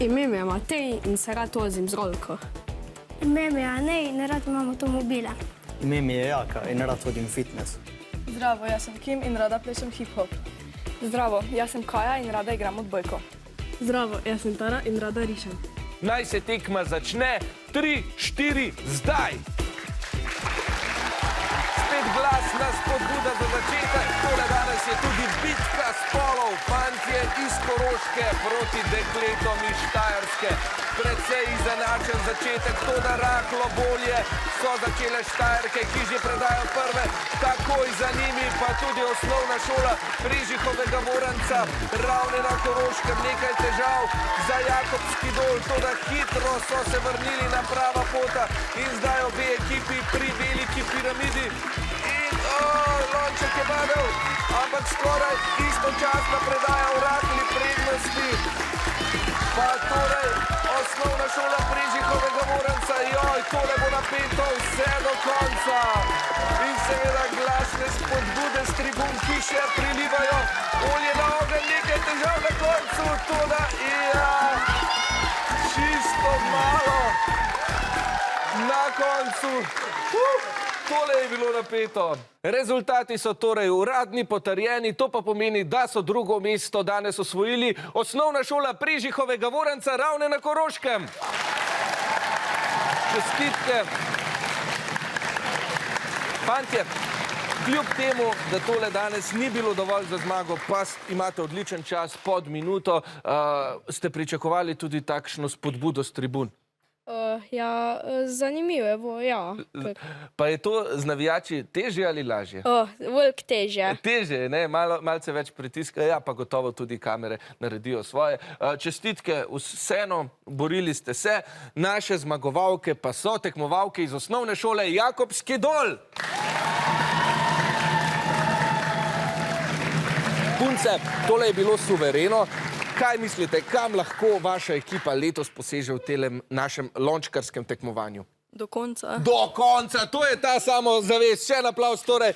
Ime mi je Matej in se rad vozim z rolko. Ime mi je Anej in rad imam avtomobile. Ime mi je Jaka in rad hodim fitness. Zdravo, jaz sem Kim in rada plešem hip-hop. Zdravo, jaz sem Kaja in rada igram odbojko. Zdravo, jaz sem Tara in rada rišem. Naj se tekma začne. 3, 4, zdaj! Spet glasna spodbuda za začetek. Tole danes je tudi bitka spolov. Fantje iz Koroške proti dekletom iz Štajerske. Precej izenačen začetek, toda rahlo bolje so začele Štajerke, ki že predajo prve. Takoj za njimi pa tudi osnovna šola Prižihovega Voranca. Ravne na Koroškem nekaj težav za Jakobski Dol, toda hitro so se vrnili na prava pota in zdaj obe ekipi pri veliki piramidi. In lonček je padel, ampak skoraj istočasno predaja uradni prednosti. Pa torej osnovna šola Prižihovega Voranca, joj, tole bo napeto vse do konca. In seveda glasne spodbude s tribun, ki še prilivajo olje na ogenj, nekaj težav na koncu, toda čisto malo na koncu. Tole je bilo napeto. Rezultati so torej uradni, potrjeni, to pa pomeni, da so drugo mesto danes osvojili osnovna šola Prižihovega Voranca Ravne na Koroškem. Čestitke. Fantje, kljub temu, da tole danes ni bilo dovolj za zmago, pa imate odličen čas pod minuto, ste pričakovali tudi takšno spodbudo s tribun? Ja, zanimivo bo, ja. Pa je to z navijači težje ali lažje? Veliko težje. Težje, ne? Malce več pritiska, ja, pa gotovo tudi kamere naredijo svoje. Čestitke, vseeno, borili ste se. Naše zmagovalke pa so tekmovalke iz osnovne šole Jakobski Dol. Punce, tole je bilo suvereno. Kaj mislite, kam lahko vaša ekipa letos poseže v tem našem lončkarskem tekmovanju? Do konca. Do konca, to je ta samozavest. Še en aplavz torej.